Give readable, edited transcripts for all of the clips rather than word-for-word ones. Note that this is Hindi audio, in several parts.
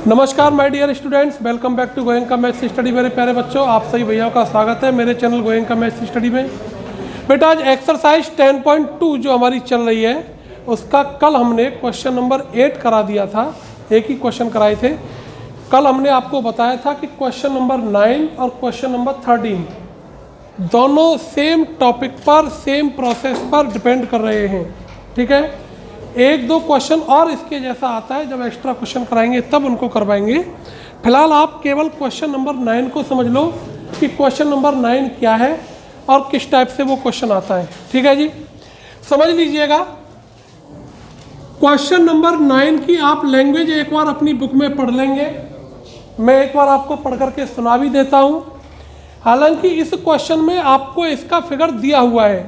नमस्कार my dear students, welcome back to Goenka maths study. मेरे प्यारे बच्चों, आप सभी भैयाओं का स्वागत है मेरे चैनल गोयंका मैथ्स स्टडी में। बेटा आज एक्सरसाइज 10.2 जो हमारी चल रही है उसका कल हमने क्वेश्चन नंबर 8 करा दिया था। एक ही क्वेश्चन कराए थे। कल हमने आपको बताया था कि क्वेश्चन नंबर 9 और क्वेश्चन नंबर 13 दोनों सेम टॉपिक पर, सेम प्रोसेस पर डिपेंड कर रहे हैं। ठीक है, एक दो क्वेश्चन और इसके जैसा आता है, जब एक्स्ट्रा क्वेश्चन कराएंगे तब उनको करवाएंगे। फिलहाल आप केवल क्वेश्चन नंबर 9 को समझ लो कि क्वेश्चन नंबर 9 क्या है और किस टाइप से वो क्वेश्चन आता है। ठीक है जी, समझ लीजिएगा। क्वेश्चन नंबर 9 की आप लैंग्वेज एक बार अपनी बुक में पढ़ लेंगे। मैं एक बार आपको पढ़ करके सुना भी देता हूँ। हालांकि इस क्वेश्चन में आपको इसका फिगर दिया हुआ है।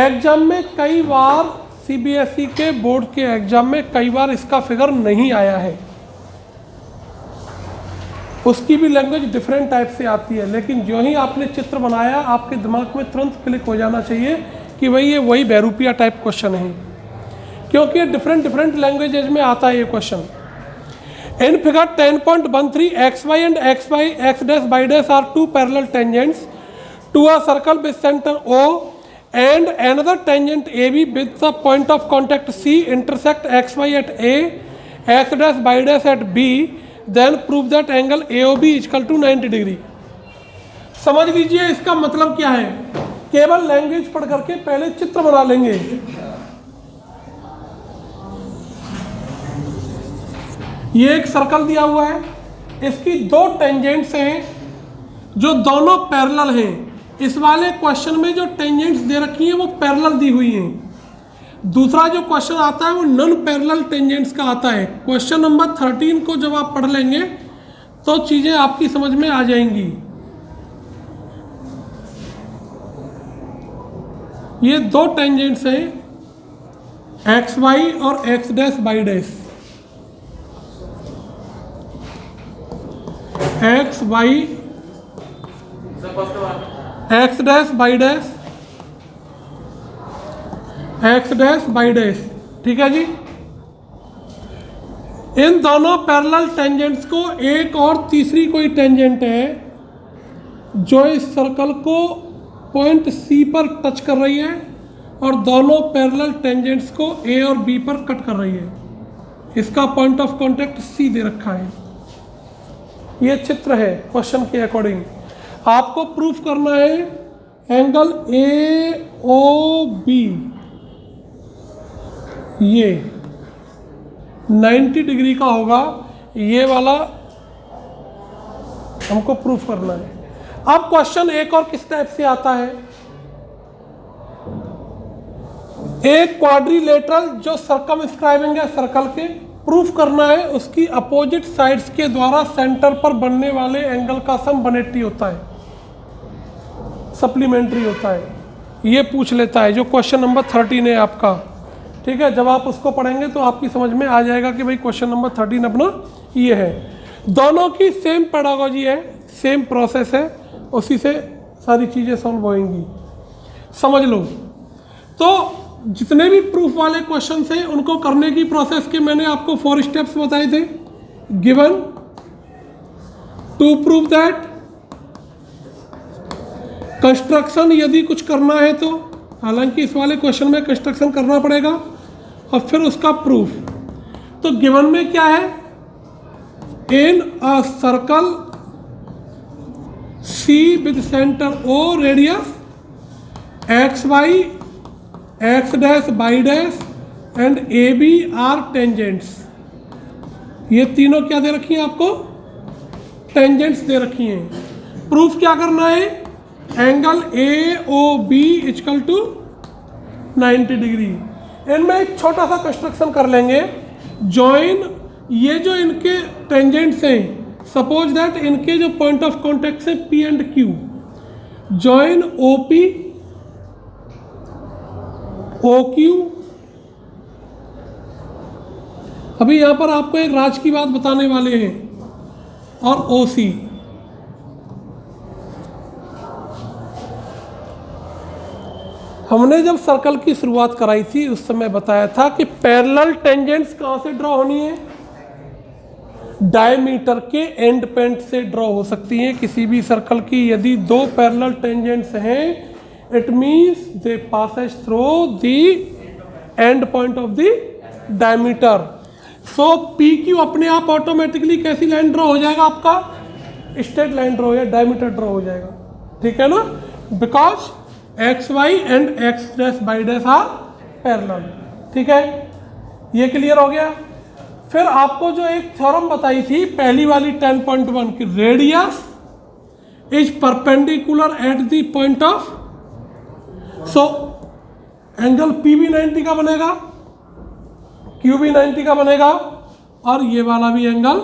एग्जाम में कई बार सीबीएसई के बोर्ड के एग्जाम में कई बार इसका फिगर नहीं आया है। उसकी भी लैंग्वेज डिफरेंट टाइप से आती है, लेकिन जो ही आपने चित्र बनाया आपके दिमाग में तुरंत क्लिक हो जाना चाहिए कि भाई ये वही बहरूपिया टाइप क्वेश्चन है, क्योंकि ये डिफरेंट लैंग्वेजेज में आता है ये question. In figure 10.13 xy and x dash y dash are two parallel tangents to a circle with center O and another tangent AB with the point of contact C intersect xy at A, x dash y dash at B, then prove that angle AOB is equal to 90 degree. समझ लीजिए इसका मतलब क्या है। केवल लैंग्वेज पढ़ करके पहले चित्र बना लेंगे। ये एक सर्कल दिया हुआ है, इसकी दो टेंजेंट्स हैं जो दोनों पैरेलल हैं। इस वाले क्वेश्चन में जो टेंजेंट्स दे रखी हैं वो पैरेलल दी हुई हैं। दूसरा जो क्वेश्चन आता है वो नॉन पैरेलल टेंजेंट्स का आता है। क्वेश्चन नंबर 13 को जब आप पढ़ लेंगे तो चीज़ें आपकी समझ में आ जाएंगी। ये दो टेंजेंट्स हैं, एक्स वाई और x dash Y dash. X Y x dash Y dash, x dash Y dash. ठीक है जी। इन दोनों पैरेलल टेंजेंट्स को एक और तीसरी कोई टेंजेंट है जो इस सर्कल को पॉइंट सी पर टच कर रही है और दोनों पैरेलल टेंजेंट्स को ए और बी पर कट कर रही है। इसका पॉइंट ऑफ कांटेक्ट सी दे रखा है। ये चित्र है क्वेश्चन के अकॉर्डिंग। आपको प्रूफ करना है एंगल AOB ये 90 डिग्री का होगा। ये वाला हमको प्रूफ करना है। अब क्वेश्चन एक और किस टाइप से आता है। एक क्वाड्रिलेटरल जो सर्कमस्क्राइबिंग है सर्कल के, प्रूफ करना है उसकी अपोजिट साइड्स के द्वारा सेंटर पर बनने वाले एंगल का सम 180 होता है, सप्लीमेंट्री होता है। ये पूछ लेता है जो क्वेश्चन नंबर 13 है आपका। ठीक है, जब आप उसको पढ़ेंगे तो आपकी समझ में आ जाएगा कि भाई क्वेश्चन नंबर 13 अपना ये है। दोनों की सेम पेडागोजी है, सेम प्रोसेस है, उसी से सारी चीज़ें सॉल्व होंगी। समझ लो। तो जितने भी प्रूफ वाले क्वेश्चंस हैं उनको करने की प्रोसेस के मैंने आपको 4 स्टेप्स बताए थे। Given, to prove that, construction यदि कुछ करना है तो, हालांकि इस वाले क्वेश्चन में कंस्ट्रक्शन करना पड़ेगा, और फिर उसका प्रूफ। तो गिवन में क्या है, in a circle C with centre O radius X Y x dash Y dash and A B are tangents. ये तीनों क्या दे रखी हैं आपको, टेंजेंट्स दे रखी हैं। प्रूफ क्या करना है, angle AOB equal to 90 degree. इनमें एक छोटा सा कंस्ट्रक्शन कर लेंगे। जॉइन, ये जो इनके टेंजेंट्स हैं, सपोज दैट इनके जो पॉइंट ऑफ कॉन्टेक्ट है P and Q, join OP OQ। अभी यहाँ पर आपको एक राज की बात बताने वाले हैं, और OC। हमने जब सर्कल की शुरुआत कराई थी उस समय बताया था कि पैरेलल टेंजेंट्स कहाँ से ड्रॉ होनी है, डायमीटर के एंड पॉइंट से ड्रॉ हो सकती हैं किसी भी सर्कल की। यदि दो पैरेलल टेंजेंट्स हैं, it means they passes through the end point of the diameter. So P Q अपने आप ऑटोमेटिकली कैसी लाइन ड्रॉ हो जाएगा, आपका स्ट्रेट लाइन ड्रॉ या डायमीटर ड्रॉ हो जाएगा, ठीक है ना, because x y and x dash Y dash are parallel, ठीक है, ये क्लियर हो गया। फिर आपको जो एक थ्योरम बताई थी पहली वाली 10.1 की, radius is perpendicular at the point of, so angle P भी 90 का बनेगा, क्यू भी 90 का बनेगा, और ये वाला भी एंगल,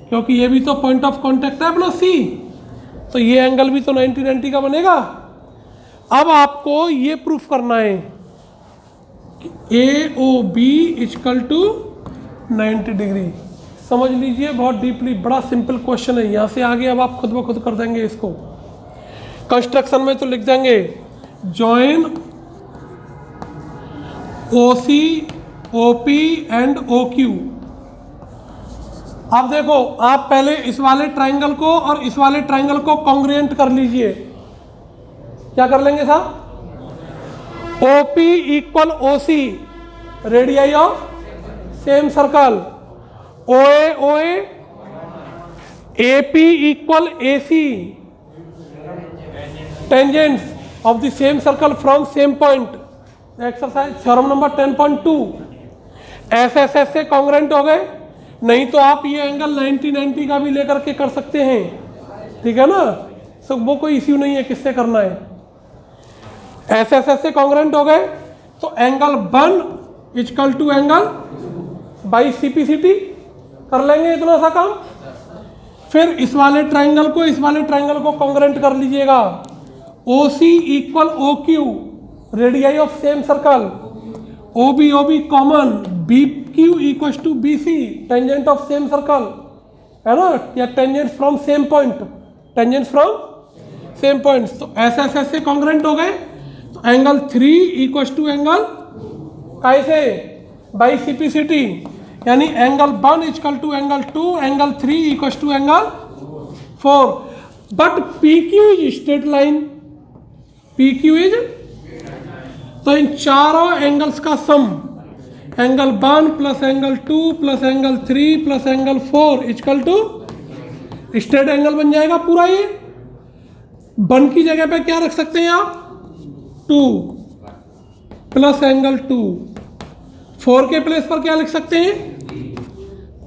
क्योंकि ये भी तो पॉइंट ऑफ कांटेक्ट है अपना सी, तो ये एंगल भी तो 90 का बनेगा। अब आपको ये प्रूफ करना है कि A O B equal to 90 degree. समझ लीजिए, बहुत डीपली, बड़ा सिंपल क्वेश्चन है। यहाँ से आगे अब आप खुद ब खुद कर देंगे इसको। कंस्ट्रक्शन में तो लिख देंगे join O C O P and O Q. अब देखो, आप पहले इस वाले ट्राइंगल को और इस वाले ट्राइंगल को कॉन्ग्रुएंट कर लीजिए। क्या कर लेंगे साहब? O P equal O C, radii of same circle, O A P equal A C, tangents of the same circle from same point. Exercise theorem number 10.2। ऐसे से कॉन्ग्रुएंट हो गए। नहीं तो आप ये एंगल 90 का भी लेकर के कर सकते हैं, ठीक है ना, सो वो कोई इश्यू नहीं है किससे करना है। ऐसे से कॉन्ग्रुएंट हो गए तो angle 1 equal to angle by CPCT कर लेंगे, इतना सा काम। फिर इस वाले ट्राइंगल को इस वाले ट्राइंगल को कॉन्ग्रुएंट कर लीजिएगा। O C equal O Q, radii of same circle, O B common, B Q equal to B C, tangent of same circle, है ना, या tangent from same point, tangent from same point. तो ऐसे कॉन्ग्रुएंट हो गए तो एंगल 3 इक्वल टू एंगल कैसे बाई सीपीसीटी, यानी angle 1 equal to angle 2, angle 3 equal to angle 4। But P Q is straight line, P Q is, तो इन चारों एंगल्स का sum, angle 1 plus angle 2 plus angle 3 plus angle 4 equal to straight angle बन जाएगा पूरा। ये 1 की जगह पे क्या रख सकते हैं आप? 2 प्लस एंगल 2, 4 के प्लेस पर क्या लिख सकते हैं?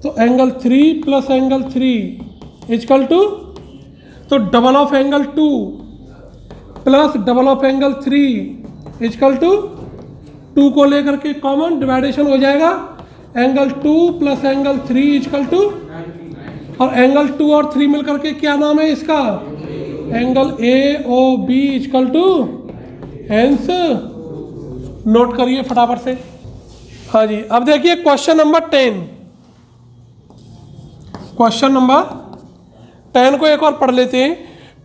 तो angle 3 plus angle 3 equal to, तो double of angle 2 plus double of angle 3 equal to 2 को लेकर के कॉमन डिवाइडेशन हो जाएगा, angle 2 plus angle 3 equal to, और एंगल 2 और 3 मिलकर के क्या नाम है इसका? Angle A O B equal to, hence note करिए फटाफट से। हाँ जी, अब देखिए क्वेश्चन नंबर 10। क्वेश्चन नंबर 10 को एक और पढ़ लेते हैं।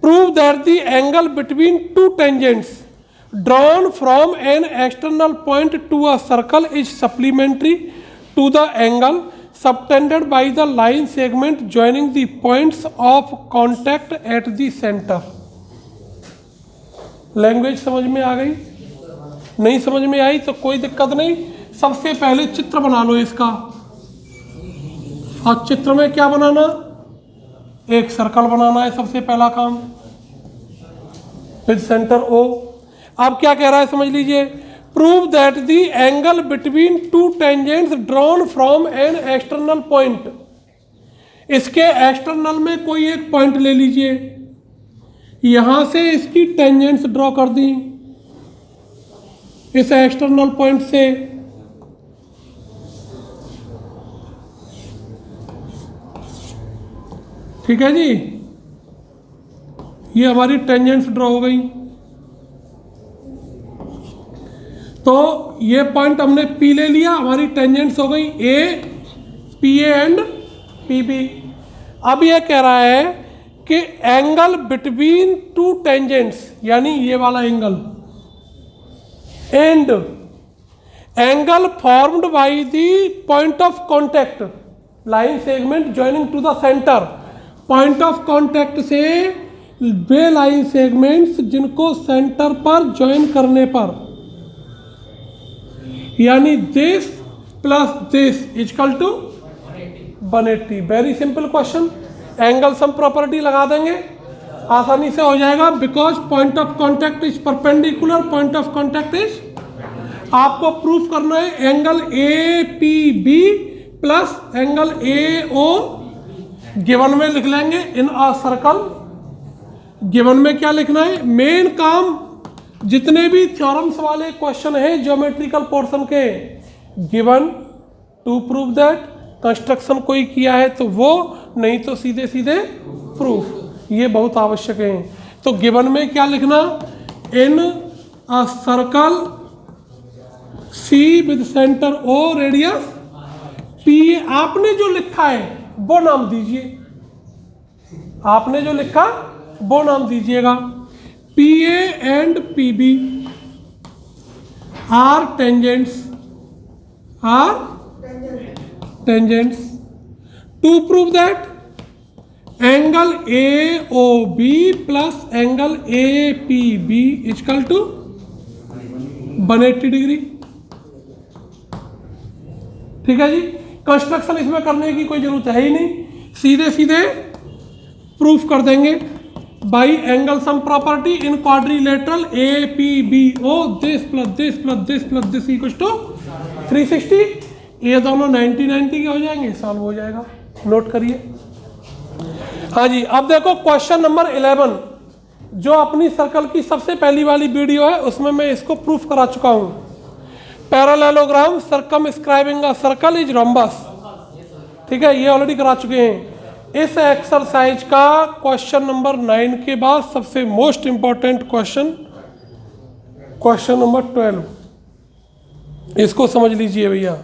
Prove that the angle between two tangents drawn from an external point to a circle is supplementary to the angle subtended by the line segment joining the points of contact at the centre. Language समझ में आ गई? नहीं समझ में आई तो कोई दिक्कत नहीं। सबसे पहले चित्र बना लो इसका, और चित्र में क्या बनाना? एक सर्कल बनाना है सबसे पहला काम, विद सेंटर ओ। अब क्या कह रहा है समझ लीजिए। Prove that the angle between two tangents drawn from an external point. इसके एक्सटर्नल में कोई एक पॉइंट ले लीजिए, यहां से इसकी टेंजेंट्स ड्रॉ कर दी इस एक्सटर्नल पॉइंट से, ठीक है जी। ये हमारी टेंजेंट्स ड्रॉ हो गई। तो ये पॉइंट हमने पी ले लिया, हमारी टेंजेंट्स हो गई A, P A and P B. अब ये कह रहा है कि एंगल बिटवीन टू टेंजेंट्स, यानी ये वाला angle, and angle formed by the point of contact, line segment joining to the centre. Point of contact से वे लाइन सेगमेंट्स जिनको सेंटर पर ज्वाइन करने पर, यानी this plus this equal to 180। Very simple question. Angle sum property लगा देंगे, आसानी से हो जाएगा। Because point of contact is perpendicular, point of contact is, आपको प्रूफ करना है angle A P B plus angle A O. Given में लिख लेंगे इन अ सर्कल। गिवन में क्या लिखना है, मेन काम जितने भी थ्योरम्स वाले क्वेश्चन हैं ज्योमेट्रिकल पोर्शन के, given to prove that, construction कोई किया है तो वो, नहीं तो सीधे सीधे प्रूफ, ये बहुत आवश्यक है। तो गिवन में क्या लिखना, in a circle C with centre O radius P. आपने जो लिखा है वो नाम दीजिए, आपने जो लिखा वो नाम दीजिएगा। P A and P B are tangents, are tangents. To prove that angle A O B plus angle A P B equal to 180 degree. ठीक है जी। कंस्ट्रक्शन इसमें करने की कोई जरूरत है ही नहीं, सीधे सीधे प्रूफ कर देंगे by angle sum property in quadrilateral A P B O, this plus this plus this plus this equals to 360। ये दोनों 90-90 के हो जाएंगे, सॉल्व हो जाएगा। नोट करिए। हाँ जी, अब देखो क्वेश्चन नंबर 11, जो अपनी सर्कल की सबसे पहली वाली वीडियो है उसमें मैं इसको प्रूफ करा चुका हूँ। Parallelogram circumscribing a circle is rhombus. ठीक है, ये ऑलरेडी करा चुके हैं। इस एक्सरसाइज का क्वेश्चन नंबर 9 के बाद सबसे most important question, question number 12, इसको समझ लीजिए भैया,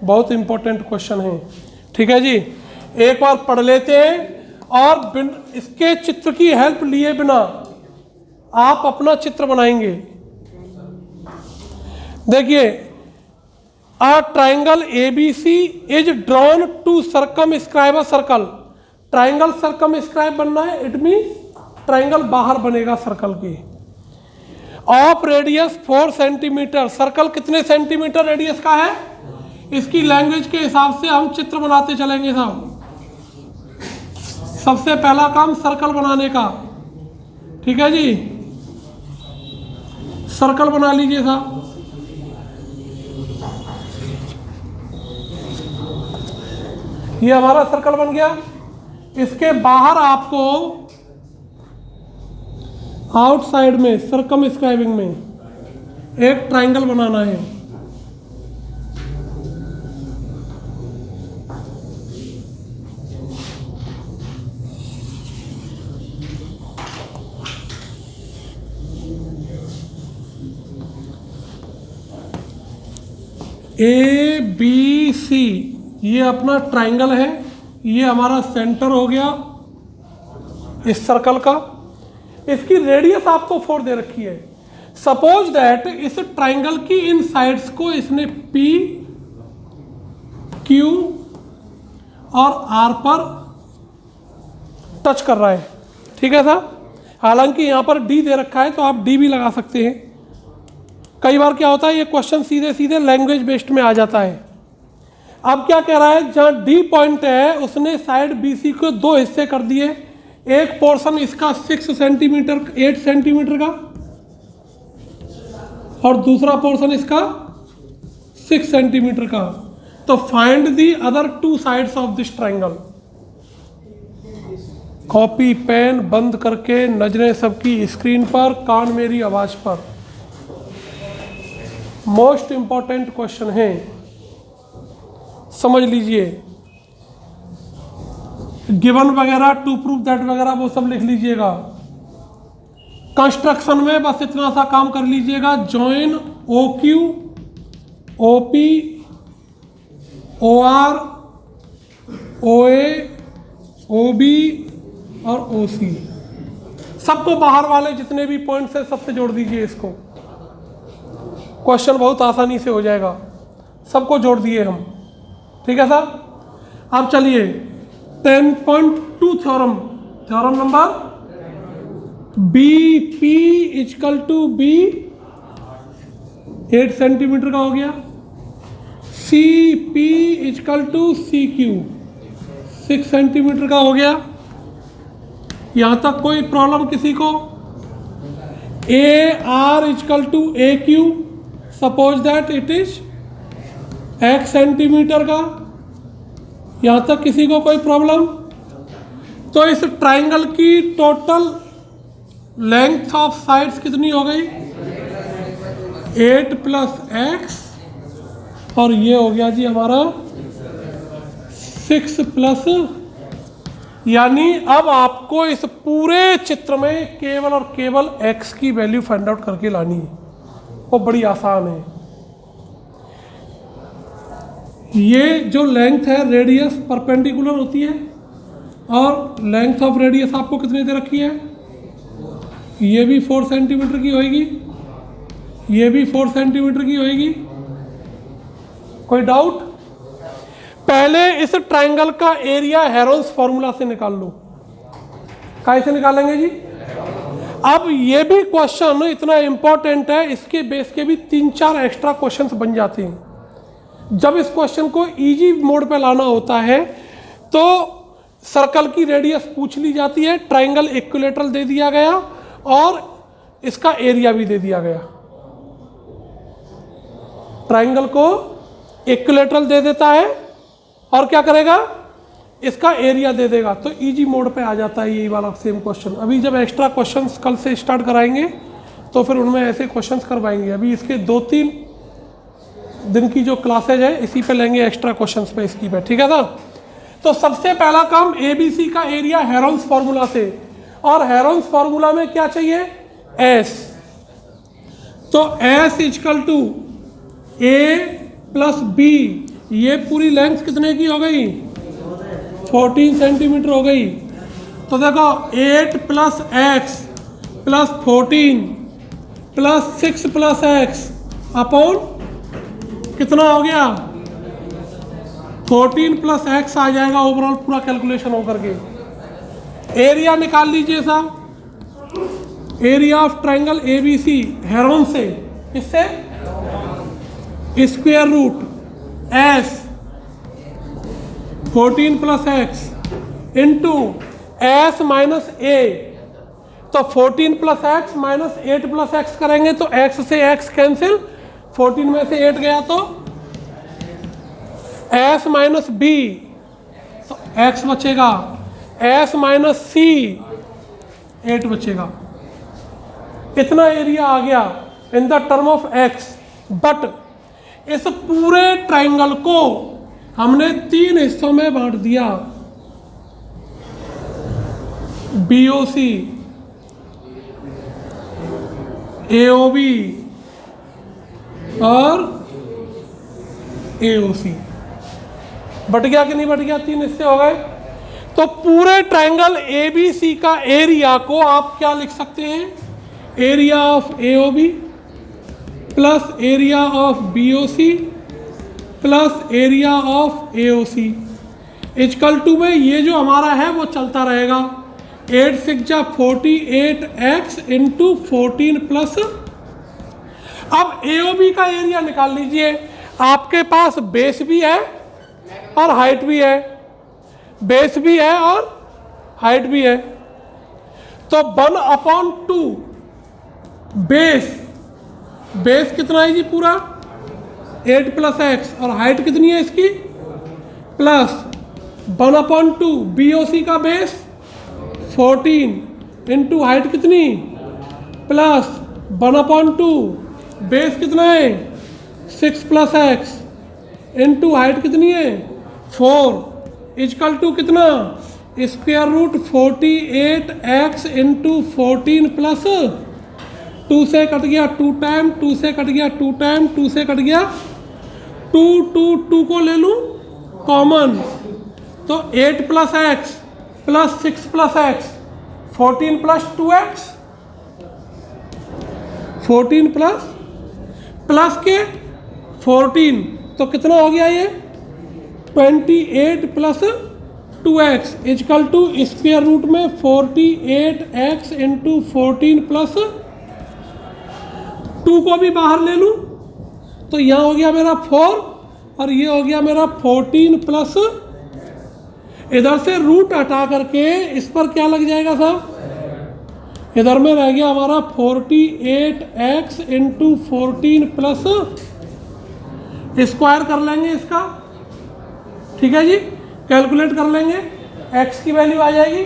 बहुत इंपॉर्टेंट क्वेश्चन है। ठीक है जी, एक बार पढ़ लेते हैं और इसके चित्र की हेल्प लिए बिना आप अपना चित्र बनाएंगे। देखिए, a triangle ABC is drawn to circumscribe a circle. Triangle circumscribe बनना है, इट मीन्स ट्राइंगल बाहर बनेगा सर्कल की। ऑफ रेडियस 4 सेंटीमीटर, सर्कल कितने सेंटीमीटर रेडियस का है, इसकी लैंग्वेज के हिसाब से हम चित्र बनाते चलेंगे साहब। सबसे पहला काम सर्कल बनाने का। ठीक है जी, सर्कल बना लीजिए साहब। ये हमारा सर्कल बन गया। इसके बाहर आपको आउटसाइड में सर्कमस्क्राइबिंग में एक ट्राइंगल बनाना है। ABC ये अपना ट्राइंगल है, ये हमारा सेंटर हो गया इस सर्कल का। इसकी रेडियस आपको 4 दे रखी है। सपोज दैट इस ट्राइंगल की इन साइड्स को इसने P, Q और R पर टच कर रहा है। ठीक है साहब, हालांकि यहाँ पर D दे रखा है तो आप D भी लगा सकते हैं। कई बार क्या होता है, ये क्वेश्चन सीधे सीधे लैंग्वेज बेस्ड में आ जाता है। अब क्या कह रहा है, जहाँ D पॉइंट है उसने साइड BC को 2 हिस्से कर दिए। एक पोर्शन इसका 8 सेंटीमीटर का और दूसरा पोर्शन इसका 6 सेंटीमीटर का। तो find the other 2 sides of this triangle. Copy pen बंद करके, नजरें सबकी स्क्रीन पर, कान मेरी आवाज पर। मोस्ट इंपॉर्टेंट क्वेश्चन है, समझ लीजिए। गिवन वगैरह, टू प्रूफ दैट वगैरह वो सब लिख लीजिएगा। कंस्ट्रक्शन में बस इतना सा काम कर लीजिएगा, join OQ, OP, OR, OA, OB और OC, सबको बाहर वाले जितने भी पॉइंट्स हैं सबसे जोड़ दीजिए इसको। क्वेश्चन बहुत आसानी से हो जाएगा, सबको जोड़ दिए हम। ठीक है साहब। अब चलिए 10.2 थ्योरम नंबर B P equal to B 8 centimetre का हो गया, C P equal to C Q 6 centimetre का हो गया। यहाँ तक कोई प्रॉब्लम किसी को? A R equal to A Q, suppose that it is x centimetre का। यहाँ तक किसी को कोई प्रॉब्लम? तो इस ट्राइंगल की टोटल लेंथ ऑफ साइड्स कितनी हो गई? 8 प्लस एक्स, और ये हो गया जी हमारा 6 प्लस। यानी अब आपको इस पूरे चित्र में केवल और केवल x की वैल्यू फाइंड आउट करके लानी है, वो बड़ी आसान है। ये जो लेंथ है रेडियस परपेंडिकुलर होती है, और लेंथ ऑफ रेडियस आपको कितनी दे रखी है? ये भी 4 सेंटीमीटर की होएगी, ये भी 4 सेंटीमीटर की होएगी। कोई डाउट? पहले इस ट्राइंगल का एरिया हेरोन्स फॉर्मूला से निकाल लो। कैसे निकालेंगे जी? अब ये भी क्वेश्चन इतना इंपॉर्टेंट है, इसके बेस के भी 3-4 एक्स्ट्रा क्वेश्चंस बन जाते हैं। जब इस क्वेश्चन को इजी मोड पे लाना होता है तो सर्कल की रेडियस पूछ ली जाती है, ट्राइंगल इक्विलेटरल दे दिया गया और इसका एरिया भी दे दिया गया। ट्राइंगल को इक्विलेटरल दे देता है और क्या करेगा? इसका एरिया दे देगा, तो इजी मोड पे आ जाता है यही वाला सेम क्वेश्चन। अभी जब एक्स्ट्रा क्वेश्चंस कल से स्टार्ट कराएंगे तो फिर उनमें ऐसे क्वेश्चंस करवाएंगे। अभी इसके 2-3 दिन की जो क्लासेज है इसी पे लेंगे एक्स्ट्रा क्वेश्चंस पे, इसकी पे, ठीक है ना। तो सबसे पहला काम ABC का एरिया हेरोन्स फार्मूला से, और हेरोन्स फार्मूला में क्या चाहिए? S। तो S equal to A plus B, ये पूरी लेंथ कितने की हो गई? 14 सेंटीमीटर हो गई। तो देखो 8 plus x plus 14 plus 6 plus x upon कितना हो गया? 14 प्लस एक्स आ जाएगा ओवरऑल पूरा कैलकुलेशन होकर के। एरिया निकाल लीजिए साहब, area of triangle ABC Heron से, इससे square root S 14 plus x into S minus A। तो 14 plus x minus 8 plus x करेंगे तो x से x कैंसिल, 14 में से 8 गया तो S माइनस B, तो x बचेगा, S माइनस C 8 बचेगा। इतना एरिया आ गया in the term of x। But इस पूरे ट्राइंगल को हमने 3 हिस्सों में बांट दिया, BOC, AOB और AOC। बट गया कि नहीं बट गया? 3 हिस्से हो गए। तो पूरे ट्राइंगल ABC का एरिया को आप क्या लिख सकते हैं? Area of AOB plus area of BOC plus area of AOC equal to में ये जो हमारा है वो चलता रहेगा। 8 6 जा 48x इंटू 14 प्लस। अब AOB का एरिया निकाल लीजिए। आपके पास बेस भी है और हाइट भी है, बेस भी है और हाइट भी है। तो 1/2 बेस कितना है जी? पूरा 8 प्लस एक्स, और हाइट कितनी है इसकी? प्लस 1/2 BOC का बेस 14 इंटू हाइट कितनी? प्लस 1/2 बेस कितना है? 6 प्लस एक्स इंटू हाइट कितनी है? 4 इजकल टू कितना? Square root 48x into 14 plus 2 से कट गया 2 टाइम, 2 से कट गया 2 टाइम, 2 से कट गया 2 को ले लूँ कॉमन, तो 8 plus x plus 6 plus x 14 plus 2x, 14 plus के 14, तो कितना हो गया ये? 28 plus 2x equal to square root में 48x इंटू 14 प्लस 2 को भी बाहर ले लूँ तो यहाँ हो गया मेरा 4 और ये हो गया मेरा 14 प्लस, इधर से रूट हटा करके इस पर क्या लग जाएगा साहब, इधर में रह गया हमारा 48x इंटू 14 प्लस, स्क्वायर कर लेंगे इसका, ठीक है जी, कैलकुलेट कर लेंगे, x की वैल्यू आ जाएगी,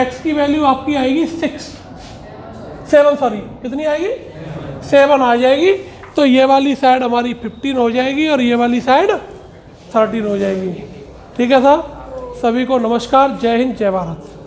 x की वैल्यू आपकी आएगी 7 सॉरी कितनी आएगी 7 आ जाएगी। तो ये वाली साइड हमारी 15 हो जाएगी और ये वाली साइड 13 हो जाएगी। ठीक है साहब, सभी को नमस्कार, जय हिंद जय भारत।